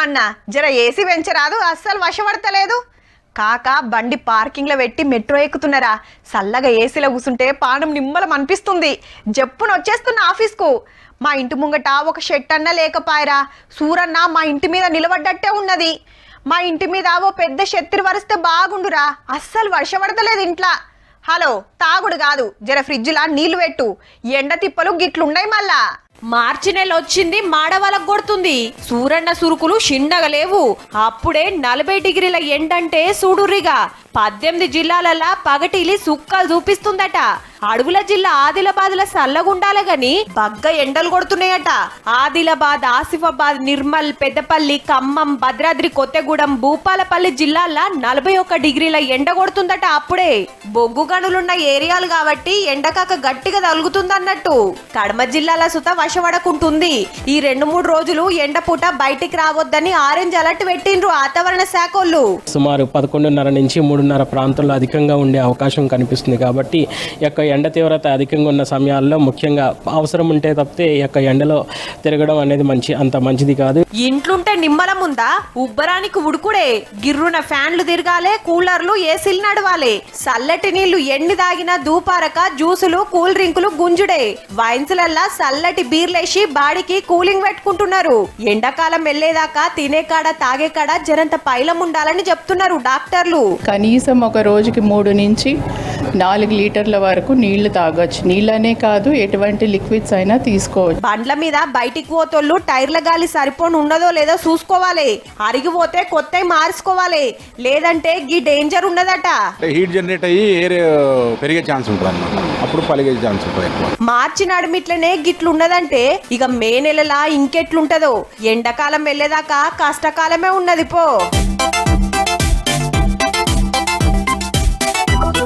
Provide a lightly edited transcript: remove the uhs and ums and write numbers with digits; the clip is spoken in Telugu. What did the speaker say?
అన్న జర ఏసీ పెంచరాదు, అస్సలు వశపడతలేదు. కాక బండి పార్కింగ్లో పెట్టి మెట్రో ఎక్కుతున్నారా, చల్లగా ఏసీలో కూర్చుంటే పానం నిమ్మలం అనిపిస్తుంది. జప్పున వచ్చేస్తున్న ఆఫీస్కు. మా ఇంటి ముంగట ఒక షెట్ అన్న లేకపాయరా, సూరన్న మా ఇంటి మీద నిలబడ్డట్టే ఉన్నది. మా ఇంటి మీద ఓ పెద్ద షెత్తిరి వరిస్తే బాగుండురా, అస్సలు వర్షపడతలేదు ఇంట్లో. హలో, తాగుడు కాదు, జర ఫ్రిడ్జ్లా నీళ్లు పెట్టు, ఎండ తిప్పలు గిట్లున్నాయి. మళ్ళా మార్చి నెల వచ్చింది, మాడవలకు కొడుతుంది. సూరన్న సురుకులు షిండగా లేవు. అప్పుడే 40 డిగ్రీల ఎండంటే చూడుర్రిగా. 18 జిల్లాలల్లా పగటిలి సుక్కలు చూపిస్తుందట. అడవుల జిల్లా ఆదిలాబాద్ల సల్లగుండాలే గాని బగ్గ ఎండలు కొడుతున్నాయట. ఆదిలాబాద్, ఆసిఫాబాద్, నిర్మల్, పెద్దపల్లి, ఖమ్మం, భద్రాద్రి కొత్తగూడెం, భూపాలపల్లి జిల్లాల్లో 41 డిగ్రీల ఎండ కొడుతుందట. అప్పుడే బొగ్గు గనులున్న ఏరియాలు కాబట్టి ఎండకాక గట్టిగా తగులుతుందన్నట్టు. కడమ జిల్లాల సుత వశపడకుంటుంది. ఈ 2-3 రోజులు ఎండపూట బయటికి రావద్దని ఆరెంజ్ అలర్ట్ పెట్టిండ్రు వాతావరణ శాఖోళ్ళు. సుమారు 11:30 నుంచి 3:30 ప్రాంతంలో అధికంగా ఉండే అవకాశం కనిపిస్తుంది. కాబట్టి ఈ యొక్క ఎండ తీవ్రత అధికంగా ఉన్న సమయాల్లో ముఖ్యంగా అవసరం ఉంటే తప్పితే ఈ యొక్క ఎండలో తిరగడం అనేది అంత మంచిది కాదు. ఇంట్లుంటే నిమ్మలం ఉందా, ఉబ్బరానికి ఉడుకుడే. గిర్రున ఫ్యాన్లు తిరగాలే, కూలర్లు, ఏసీలు నడవాలే. చల్లటి నీళ్లు ఎన్ని తాగినా దూపారక జ్యూసులు, కూల్ డ్రింకులు గుంజుడే. వైన్స్లల్లా చల్లటి బీర్లేసి బాడీకి కూలింగ్ పెట్టుకుంటున్నారు. ఎండాకాలం వెళ్లేదాకా తినే కాడ తాగే కాడ జరంత పైలం ఉండాలని చెప్తున్నారు డాక్టర్లు. కనీసం ఒక రోజుకి 3 నుంచి 4 లీటర్ల వరకు నీళ్లు తాగొచ్చు. నీళ్ళనే కాదు, ఎటువంటి లిక్విడ్స్ అయినా తీసుకోవచ్చు. బండ్ల మీద బయటికి పోతోళ్ళు టైర్ల గాలి సరిపోను ఉన్నదో లేదో చూసుకోవాలి. అరిగిపోతే కొత్తవి మార్చుకోవాలి, లేదంటే గీ డేంజర్ ఉన్నదట. హీట్ జనరేట్ అయ్యి ఎయిర్ పెరిగే ఛాన్స్ ఉంటుంది అన్నమాట, అప్పుడు పలిగే ఛాన్స్ ఉంటుంది. మార్చి నడిమిట్లనే గిట్లున్నదంటే ఇక మే నెలలా ఇంకెట్లుంటదో. ఎండాకాలం వెళ్ళేదాకా కష్టకాలమే ఉన్నది పో.